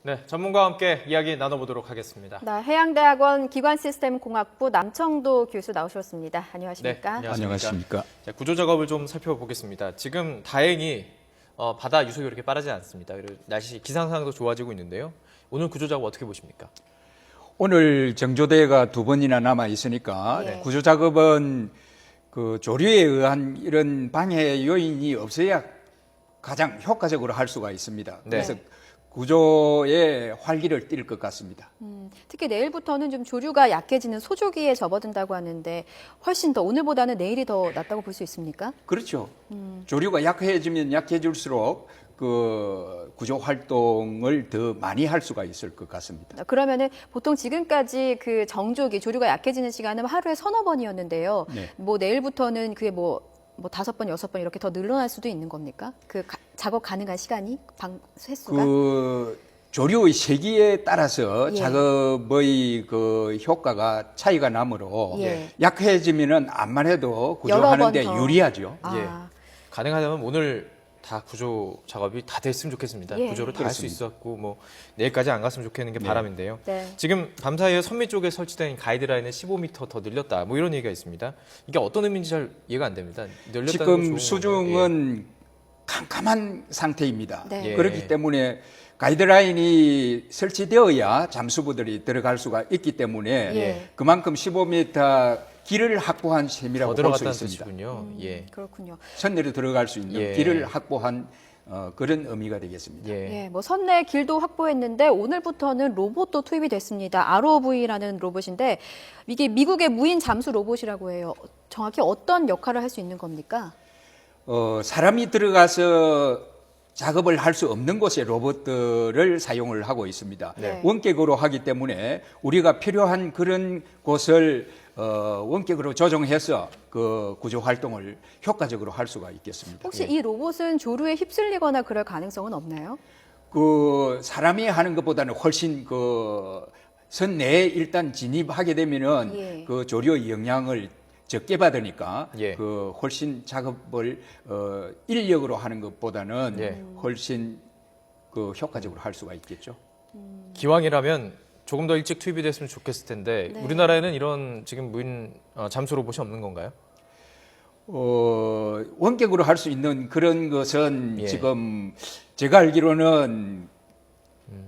네, 전문가와 함께 이야기 나눠보도록 하겠습니다. 네, 해양대학원 기관시스템공학부 남청도 교수 나오셨습니다. 안녕하십니까? 네, 안녕하십니까. 자, 구조 작업을 좀 살펴보겠습니다. 지금 다행히 바다 유속이 그렇게 빠르지 않습니다. 그리고 날씨 기상 상황도 좋아지고 있는데요. 오늘 구조 작업 어떻게 보십니까? 오늘 정조대가 2번이나 남아 있으니까 네. 구조 작업은 그 조류에 의한 이런 방해 요인이 없어야 가장 효과적으로 할 수가 있습니다. 네. 그래서 구조에 활기를 띨 것 같습니다. 특히 내일부터는 좀 조류가 약해지는 소조기에 접어든다고 하는데 훨씬 더 오늘보다는 내일이 더 낫다고 볼 수 있습니까? 그렇죠. 조류가 약해지면 약해질수록 그 구조 활동을 더 많이 할 수가 있을 것 같습니다. 그러면은 보통 지금까지 그 정조기 조류가 약해지는 시간은 하루에 서너 번이었는데요. 네. 뭐 내일부터는 그게 뭐 5번, 6번 이렇게 더 늘어날 수도 있는 겁니까? 작업 가능한 시간이 횟수가? 그 조류의 세기에 따라서 예. 작업의 그 효과가 차이가 나므로 예. 약해지면은 암만 해도 여러 구조하는데 번 더. 유리하죠. 가능하다면 오늘 다 구조 작업이 다 됐으면 좋겠습니다. 예. 구조를 다 할 수 그렇습니다. 있었고 뭐 내일까지 안 갔으면 좋겠는 게 네. 바람인데요. 네. 지금 밤사이에 선미 쪽에 설치된 가이드라인을 15m 더 늘렸다. 뭐 이런 얘기가 있습니다. 이게 어떤 의미인지 잘 이해가 안 됩니다. 늘렸다는 건 지금 좋은 건가요? 수중은 캄캄한 상태입니다. 네. 예. 그렇기 때문에 가이드라인이 설치되어야 잠수부들이 들어갈 수가 있기 때문에 예. 그만큼 15m 길을 확보한 더 셈이라고 볼 수 들어갔다는 있습니다. 뜻이군요. 예. 그렇군요. 선내로 들어갈 수 있는 예. 길을 확보한 그런 의미가 되겠습니다. 예. 예, 뭐 선내 길도 확보했는데 오늘부터는 로봇도 투입이 됐습니다. ROV라는 로봇인데 이게 미국의 무인 잠수 로봇이라고 해요. 정확히 어떤 역할을 할 수 있는 겁니까? 사람이 들어가서 작업을 할 수 없는 곳에 로봇들을 사용을 하고 있습니다. 네. 원격으로 하기 때문에 우리가 필요한 그런 곳을 원격으로 조정해서 그 구조 활동을 효과적으로 할 수가 있겠습니다. 혹시 예. 이 로봇은 조류에 휩쓸리거나 그럴 가능성은 없나요? 그 사람이 하는 것보다는 훨씬 그 선 내에 일단 진입하게 되면은 예. 그 조류의 영향을 적게 받으니까 예. 그 훨씬 작업을 인력으로 하는 것보다는 예. 훨씬 그 효과적으로 할 수가 있겠죠. 기왕이라면 조금 더 일찍 투입이 됐으면 좋겠을 텐데 네. 우리나라에는 이런 지금 무인 잠수 로봇이 없는 건가요? 원격으로 할 수 있는 그런 것은 예. 지금 제가 알기로는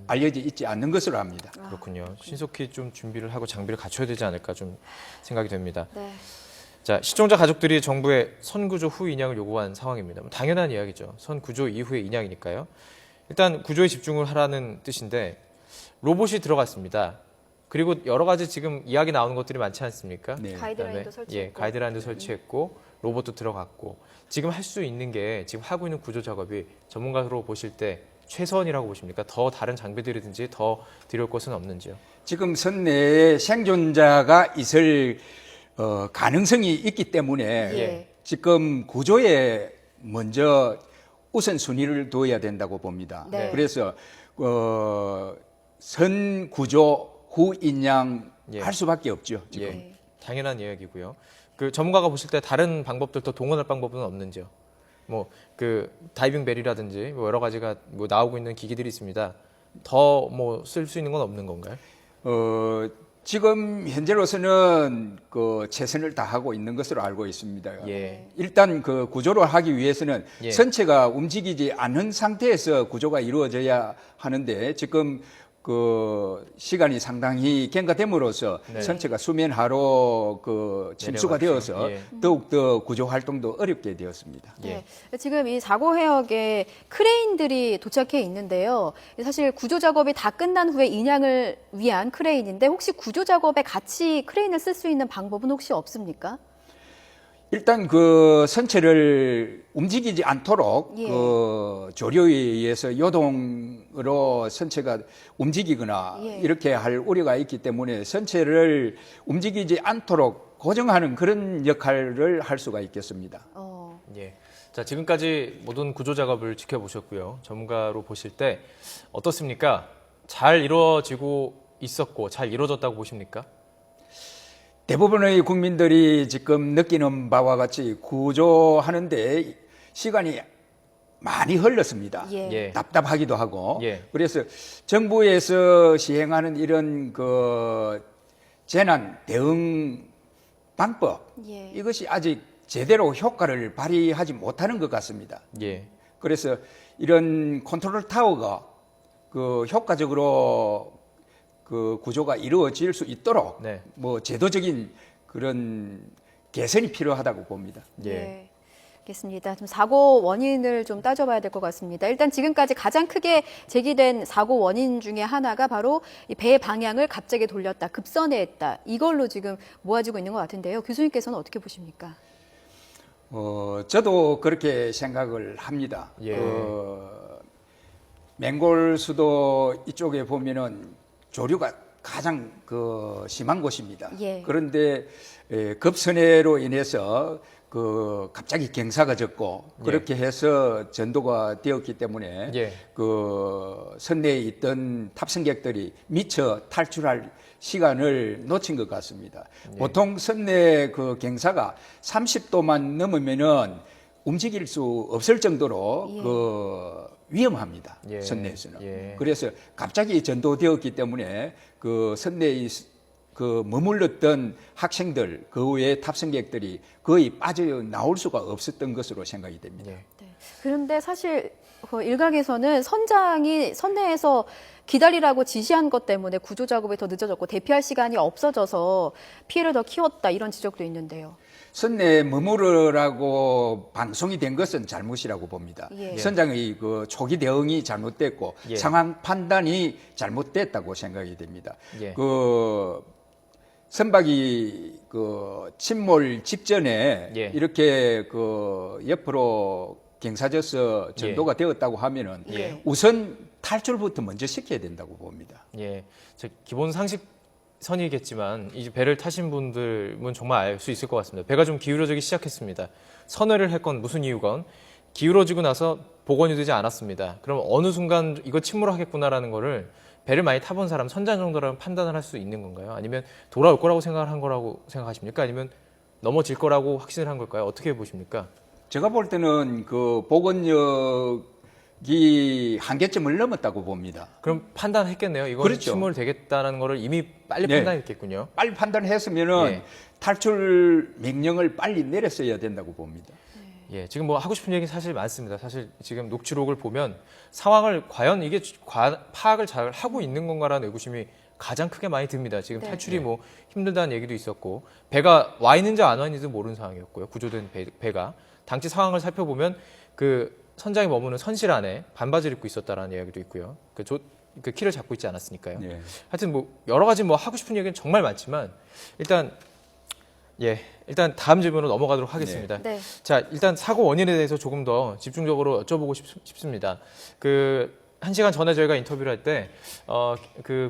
알려져 있지 않는 것으로 압니다. 그렇군요. 신속히 좀 준비를 하고 장비를 갖춰야 되지 않을까 좀 생각이 됩니다. 네. 자, 시청자 가족들이 정부에 선구조 후 인양을 요구한 상황입니다. 당연한 이야기죠. 선구조 이후의 인양이니까요. 일단 구조에 집중을 하라는 뜻인데 로봇이 들어갔습니다. 그리고 여러 가지 지금 이야기 나오는 것들이 많지 않습니까? 네. 가이드라인도 그다음에, 설치했고. 가이드라인도 설치했고 로봇도 들어갔고 지금 할 수 있는 게 지금 하고 있는 구조 작업이 전문가로 보실 때 최선이라고 보십니까? 더 다른 장비들이든지 더 들여올 것은 없는지요? 지금 선 내에 생존자가 있을 가능성이 있기 때문에 예. 지금 구조에 먼저 우선순위를 둬야 된다고 봅니다. 네. 그래서 선 구조 후 인양 예. 할 수밖에 없죠. 지금. 예, 당연한 이야기고요. 그 전문가가 보실 때 다른 방법들 더 동원할 방법은 없는지요? 뭐 그 다이빙 벨이라든지 뭐 여러 가지가 뭐 나오고 있는 기기들이 있습니다. 더 뭐 쓸 수 있는 건 없는 건가요? 지금 현재로서는 그 최선을 다하고 있는 것으로 알고 있습니다. 예. 일단 그 구조를 하기 위해서는 예. 선체가 움직이지 않은 상태에서 구조가 이루어져야 하는데 지금 그 시간이 상당히 경과됨으로써 네. 선체가 수면 하로 그 침수가 내려갔죠. 되어서 예. 더욱더 구조 활동도 어렵게 되었습니다. 예. 네. 지금 이 사고 해역에 크레인들이 도착해 있는데요. 사실 구조 작업이 다 끝난 후에 인양을 위한 크레인인데 혹시 구조 작업에 같이 크레인을 쓸 수 있는 방법은 혹시 없습니까? 일단 그 선체를 움직이지 않도록 예. 그 조류에 의해서 요동으로 선체가 움직이거나 예. 이렇게 할 우려가 있기 때문에 선체를 움직이지 않도록 고정하는 그런 역할을 할 수가 있겠습니다. 예. 자, 지금까지 모든 구조 작업을 지켜보셨고요. 전문가로 보실 때 어떻습니까? 잘 이루어지고 있었고 잘 이루어졌다고 보십니까? 대부분의 국민들이 지금 느끼는 바와 같이 구조하는데 시간이 많이 흘렀습니다. 예. 예. 답답하기도 하고. 예. 그래서 정부에서 시행하는 이런 그 재난 대응 방법 예. 이것이 아직 제대로 효과를 발휘하지 못하는 것 같습니다. 예. 그래서 이런 컨트롤 타워가 그 효과적으로 그 구조가 이루어질 수 있도록 네. 뭐 제도적인 그런 개선이 필요하다고 봅니다. 예. 알겠습니다. 좀 사고 원인을 좀 따져봐야 될 것 같습니다. 일단 지금까지 가장 크게 제기된 사고 원인 중에 하나가 바로 이 배의 방향을 갑자기 돌렸다, 급선회했다. 이걸로 지금 모아지고 있는 것 같은데요. 교수님께서는 어떻게 보십니까? 저도 그렇게 생각을 합니다. 예. 맹골 수도 이쪽에 보면은 조류가 가장 심한 곳입니다. 예. 그런데 급선회로 인해서 갑자기 경사가 졌고 그렇게 해서 전도가 되었기 때문에 예. 선내에 있던 탑승객들이 미처 탈출할 시간을 놓친 것 같습니다. 보통 선내 경사가 30도만 넘으면은 움직일 수 없을 정도로 위험합니다. 예. 선내에서는. 예. 그래서 갑자기 전도되었기 때문에 선내에 머물렀던 학생들, 그 외의 탑승객들이 거의 빠져나올 수가 없었던 것으로 생각이 됩니다. 예. 네. 그런데 사실 일각에서는 선장이 선내에서 기다리라고 지시한 것 때문에 구조 작업이 더 늦어졌고 대피할 시간이 없어져서 피해를 더 키웠다 이런 지적도 있는데요. 선내에 머무르라고 방송이 된 것은 잘못이라고 봅니다. 예. 선장의 초기 대응이 잘못됐고 예. 상황 판단이 잘못됐다고 생각이 됩니다. 예. 선박이 침몰 직전에 예. 이렇게 옆으로 경사져서 전도가 되었다고 하면은 예. 우선 탈출부터 먼저 시켜야 된다고 봅니다. 예. 기본 상식선이겠지만 이 배를 타신 분들은 정말 알 수 있을 것 같습니다. 배가 좀 기울어지기 시작했습니다. 선회를 할 건 무슨 이유건 기울어지고 나서 복원이 되지 않았습니다. 그럼 어느 순간 이거 침몰하겠구나라는 거를 배를 많이 타본 사람, 선장 정도라면 판단을 할 수 있는 건가요? 아니면 돌아올 거라고 생각을 한 거라고 생각하십니까? 아니면 넘어질 거라고 확신을 한 걸까요? 어떻게 보십니까? 제가 볼 때는 복원력이 한계점을 넘었다고 봅니다. 그럼 판단했겠네요. 이건 그렇죠. 침몰 되겠다는 거를 이미 빨리 네. 판단했겠군요. 빨리 판단했으면은 예. 탈출 명령을 빨리 내렸어야 된다고 봅니다. 예, 지금 뭐 하고 싶은 얘기 사실 많습니다. 사실 지금 녹취록을 보면 상황을 과연 이게 파악을 잘 하고 있는 건가라는 의구심이 가장 크게 많이 듭니다. 지금 네. 탈출이 뭐 힘들다는 얘기도 있었고 배가 와 있는지 안 와 있는지도 모르는 상황이었고요. 구조된 배가 당시 상황을 살펴보면 선장이 머무는 선실 안에 반바지를 입고 있었다라는 이야기도 있고요. 키를 잡고 있지 않았으니까요. 예. 하여튼 뭐 여러 가지 뭐 하고 싶은 얘기는 정말 많지만 일단 다음 질문으로 넘어가도록 하겠습니다. 네. 자, 일단 사고 원인에 대해서 조금 더 집중적으로 여쭤보고 싶습니다. 1시간 전에 저희가 인터뷰를 할 때,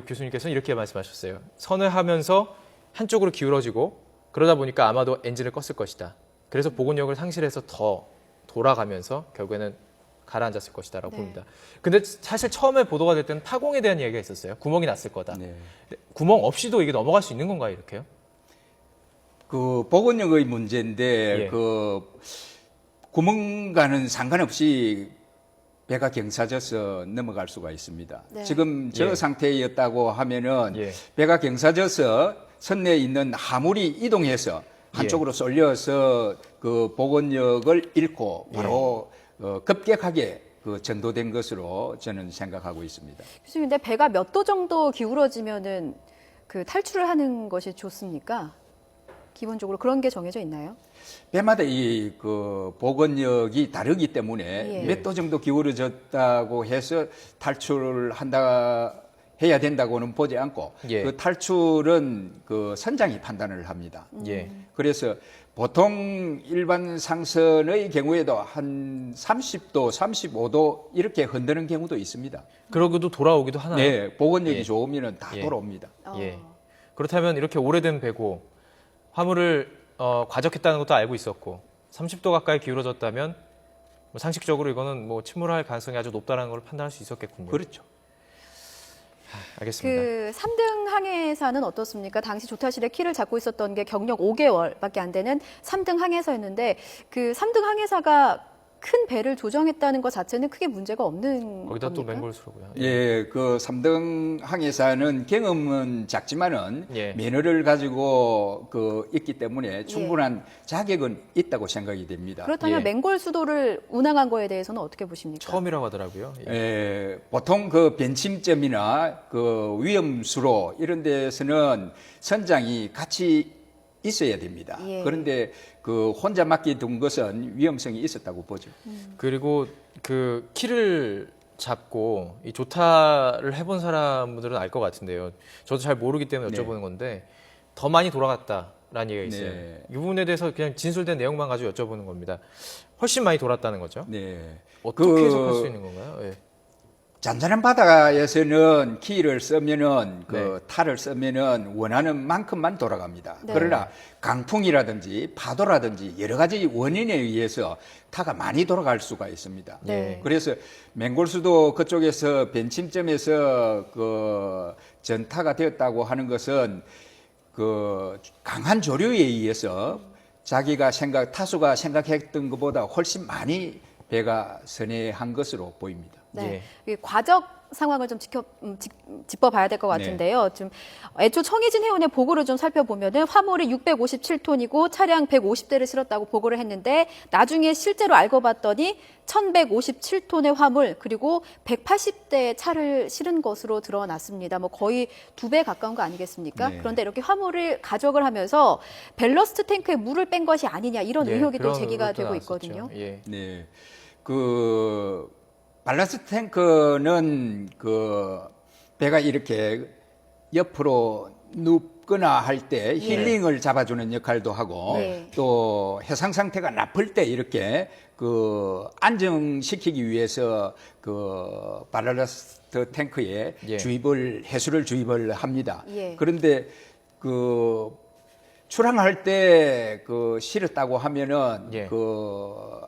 교수님께서는 이렇게 말씀하셨어요. 선회하면서 한쪽으로 기울어지고 그러다 보니까 아마도 엔진을 껐을 것이다. 그래서 복원력을 상실해서 더 돌아가면서 결국에는 가라앉았을 것이다라고 네. 봅니다. 근데 사실 처음에 보도가 될 때는 파공에 대한 이야기가 있었어요. 구멍이 났을 거다. 네. 구멍 없이도 이게 넘어갈 수 있는 건가요, 이렇게요? 복원력의 문제인데 예. 구멍과는 상관없이 배가 경사져서 넘어갈 수가 있습니다. 네. 지금 저 예. 상태였다고 하면은 예. 배가 경사져서 선내에 있는 하물이 이동해서 한쪽으로 쏠려서 복원력을 잃고 바로 급격하게 전도된 것으로 저는 생각하고 있습니다. 교수님, 근데 배가 몇 도 정도 기울어지면은 탈출을 하는 것이 좋습니까? 기본적으로 그런 게 정해져 있나요? 배마다 이 복원력이 다르기 때문에 예. 몇 도 정도 기울어졌다고 해서 탈출을 해야 된다고는 보지 않고 예. 탈출은 선장이 판단을 합니다. 예. 그래서 보통 일반 상선의 경우에도 한 30도, 35도 이렇게 흔드는 경우도 있습니다. 그러고도 돌아오기도 하나요? 네, 복원력이 예. 좋으면 다 예. 돌아옵니다. 예. 그렇다면 이렇게 오래된 배고 화물을 과적했다는 것도 알고 있었고 30도 가까이 기울어졌다면 상식적으로 이거는 침몰할 가능성이 아주 높다는 걸 판단할 수 있었겠군요. 그렇죠. 알겠습니다. 3등 항해사는 어떻습니까? 당시 조타실에 키를 잡고 있었던 게 경력 5개월밖에 안 되는 3등 항해사였는데 3등 항해사가 큰 배를 조정했다는 것 자체는 크게 문제가 없는 거기다 또 겁니까? 맹골수로고요. 예, 그 3등 항해사는 경험은 작지만은 예. 면허를 가지고 그 있기 때문에 충분한 자격은 있다고 생각이 됩니다. 그렇다면 예. 맹골 수도를 운항한 거에 대해서는 어떻게 보십니까? 처음이라고 하더라고요. 예. 보통 그 변침점이나 그 위험수로 이런 데서는 선장이 같이 있어야 됩니다. 예. 그런데 그 혼자 맡겨둔 것은 위험성이 있었다고 보죠. 그리고 그 키를 잡고 이 조타를 해본 사람들은 알 것 같은데요. 저도 잘 모르기 때문에 네. 여쭤보는 건데 더 많이 돌아갔다라는 얘기가 있어요. 네. 이 부분에 대해서 그냥 진술된 내용만 가지고 여쭤보는 겁니다. 훨씬 많이 돌았다는 거죠. 네. 어떻게 그 해석할 수 있는 건가요? 예. 잔잔한 바다에서는 키를 쓰면은 그 네. 탈을 쓰면은 원하는 만큼만 돌아갑니다. 네. 그러나 강풍이라든지 파도라든지 여러 가지 원인에 의해서 타가 많이 돌아갈 수가 있습니다. 네. 그래서 맹골수도 그쪽에서 변침점에서 그 전타가 되었다고 하는 것은 그 강한 조류에 의해서 자기가 타수가 생각했던 것보다 훨씬 많이 배가 선회한 것으로 보입니다. 네. 이 과적 상황을 좀 짚어봐야 될 것 같은데요. 좀 애초 청해진 해운의 보고를 좀 살펴보면은 화물이 657톤이고 차량 150대를 실었다고 보고를 했는데 나중에 실제로 알고 봤더니 1157톤의 화물 그리고 180대의 차를 실은 것으로 드러났습니다. 뭐 거의 2배 가까운 거 아니겠습니까? 네. 그런데 이렇게 화물을 가적을 하면서 밸러스트 탱크에 물을 뺀 것이 아니냐 이런 예, 의혹이 또 그런 제기가 의혹도 되고 나왔었죠. 있거든요. 예. 네. 그 발라스트 탱크는 그 배가 이렇게 옆으로 눕거나 할 때 힐링을 잡아주는 역할도 하고 네. 또 해상 상태가 나쁠 때 이렇게 그 안정시키기 위해서 그 발라스트 탱크에 예. 해수를 주입을 합니다. 예. 그런데 그 출항할 때 그 실었다고 하면은 예. 그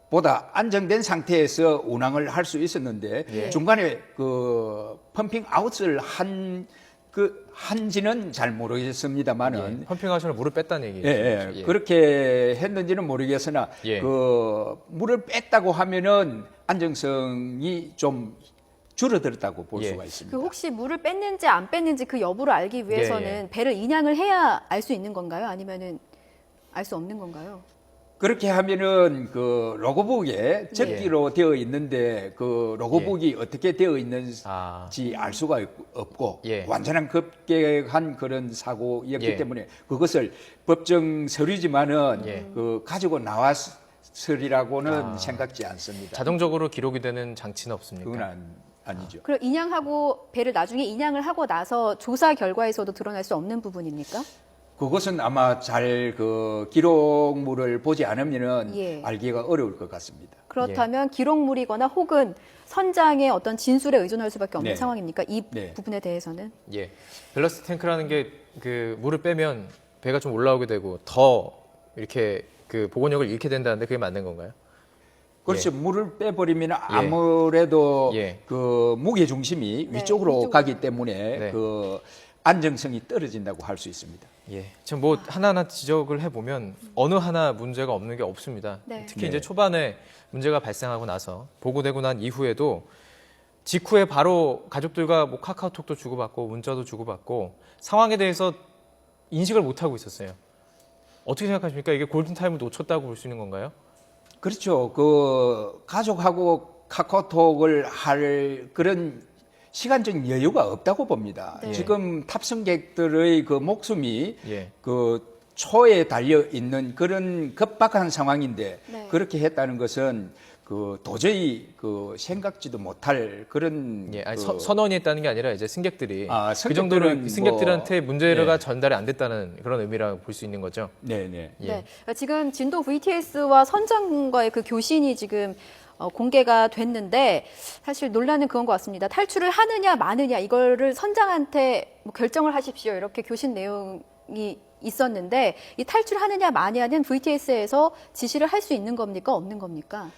보다 안정된 상태에서 운항을 할 수 있었는데 예. 중간에 그 펌핑 아웃을 한지는 잘 모르겠습니다만은 예. 펌핑하셔서 물을 뺐다는 얘기죠. 예. 그렇게 했는지는 모르겠으나 예. 그 물을 뺐다고 하면은 안정성이 좀 줄어들었다고 볼 예. 수가 있습니다. 그 혹시 물을 뺐는지 안 뺐는지 그 여부를 알기 위해서는 예, 예. 배를 인양을 해야 알 수 있는 건가요? 아니면은 알 수 없는 건가요? 그렇게 하면은 그 로고북에 적기로 되어 있는데 그 로고북이 어떻게 되어 있는지 아. 알 수가 없고 예. 완전한 급격한 그런 사고였기 예. 때문에 그것을 법정 서류지만은 예. 그 가지고 나왔으리라고는 생각지 않습니다. 자동적으로 기록이 되는 장치는 없습니까? 그건 아니죠. 그럼 인양하고 배를 나중에 인양을 하고 나서 조사 결과에서도 드러날 수 없는 부분입니까? 그것은 아마 잘 그 기록물을 보지 않으면은 예. 알기가 어려울 것 같습니다. 그렇다면 기록물이거나 혹은 선장의 어떤 진술에 의존할 수밖에 없는 네. 상황입니까? 이 네. 부분에 대해서는? 예. 밸러스트 탱크라는 게 그 물을 빼면 배가 좀 올라오게 되고 더 이렇게 그 복원력을 잃게 된다는데 그게 맞는 건가요? 그렇죠. 물을 빼버리면 아무래도 예. 그 무게 중심이 네, 위쪽으로 위쪽으로. 가기 때문에 네. 그 안정성이 떨어진다고 할 수 있습니다. 예. 지금 뭐 하나하나 지적을 해보면 어느 하나 문제가 없는 게 없습니다. 네. 특히 네. 이제 초반에 문제가 발생하고 나서 보고되고 난 이후에도 직후에 바로 가족들과 뭐 카카오톡도 주고받고 문자도 주고받고 상황에 대해서 인식을 못하고 있었어요. 어떻게 생각하십니까? 이게 골든타임을 놓쳤다고 볼 수 있는 건가요? 그렇죠. 그 가족하고 카카오톡을 할 그런 시간적 여유가 없다고 봅니다. 네. 지금 탑승객들의 그 목숨이 예. 그 초에 달려 있는 그런 급박한 상황인데 네. 그렇게 했다는 것은 그 도저히 그 생각지도 못할 그런 예. 아니, 그 선언이 했다는 게 아니라 이제 승객들이 아, 그 정도로 승객들은 승객들한테 뭐, 문제가 네. 전달이 안 됐다는 그런 의미라고 볼 수 있는 거죠. 네네. 예. 네. 지금 진도 VTS와 선장과의 그 교신이 지금 공개가 됐는데 사실 논란은 그건 것 같습니다. 탈출을 하느냐 마느냐 이거를 선장한테 뭐 결정을 하십시오 이렇게 교신 내용이 있었는데 이 탈출하느냐 마냐는 VTS에서 지시를 할 수 있는 겁니까 없는 겁니까?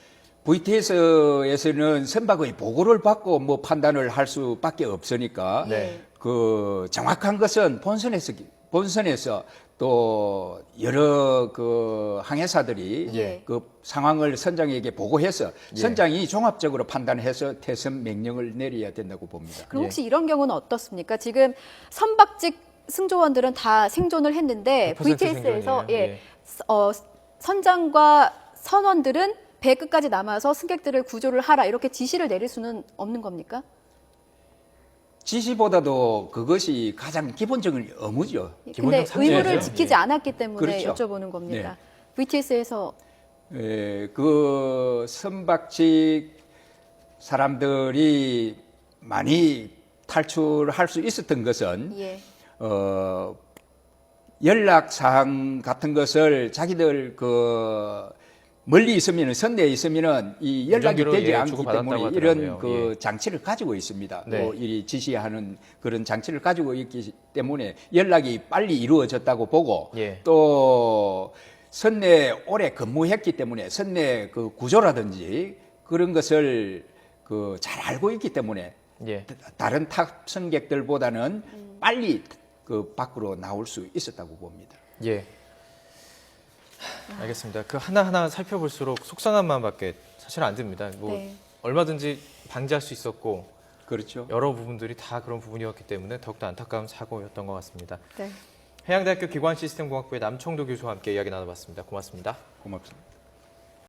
VTS에서는 선박의 보고를 받고 뭐 판단을 할 수밖에 없으니까 네. 그 정확한 것은 본선에서 본선에서 또 여러 그 항해사들이 예. 그 상황을 선장에게 보고해서 예. 선장이 종합적으로 판단해서 퇴선 명령을 내려야 된다고 봅니다. 그럼 예. 혹시 이런 경우는 어떻습니까? 지금 선박직 승조원들은 다 생존을 했는데 100% VTS에서 생존이에요. 예, 선장과 선원들은 배 끝까지 남아서 승객들을 구조를 하라 이렇게 지시를 내릴 수는 없는 겁니까? 지시보다도 그것이 가장 기본적인 의무죠. 근데 기본적 상식이죠. 의무를 예. 지키지 않았기 때문에 그렇죠. 여쭤보는 겁니다. VTS에서 그 선박직 사람들이 많이 탈출할 수 있었던 것은 예. 연락 사항 같은 것을 자기들 그 멀리 있으면은 선내에 있으면은 이 연락이 무전기로, 되지 예, 않기 주고받았다고 때문에 하더라고요. 이런 그 예. 장치를 가지고 있습니다. 네. 또 이 지시하는 그런 장치를 가지고 있기 때문에 연락이 빨리 이루어졌다고 보고 예. 또 선내에 오래 근무했기 때문에 선내 그 구조라든지 그런 것을 그 잘 알고 있기 때문에 예. 다른 탑승객들보다는 빨리 그 밖으로 나올 수 있었다고 봅니다. 예. 알겠습니다. 그 하나하나 살펴볼수록 속상한 마음밖에 사실 안 듭니다. 뭐 네. 얼마든지 방지할 수 있었고 그렇죠. 여러 부분들이 다 그런 부분이었기 때문에 더욱더 안타까운 사고였던 것 같습니다. 네. 해양대학교 기관시스템공학부의 남청도 교수와 함께 이야기 나눠봤습니다. 고맙습니다. 고맙습니다.